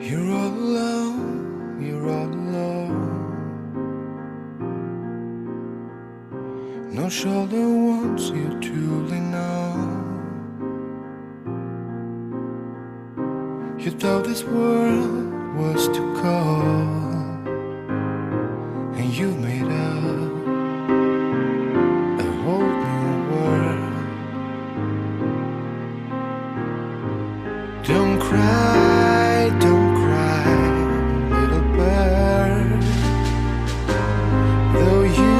You're all alone, you're all alone. No shoulder wants you truly know. You thought this world was too cold, and you made a whole new world. Don't cry, don't cry, little bird. Though you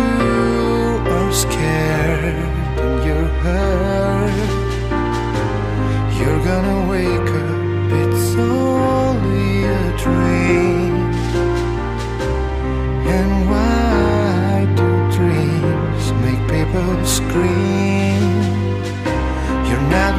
are scared and you're hurt, you're gonna wake up, it's only a dream. And why do dreams make people scream? You're not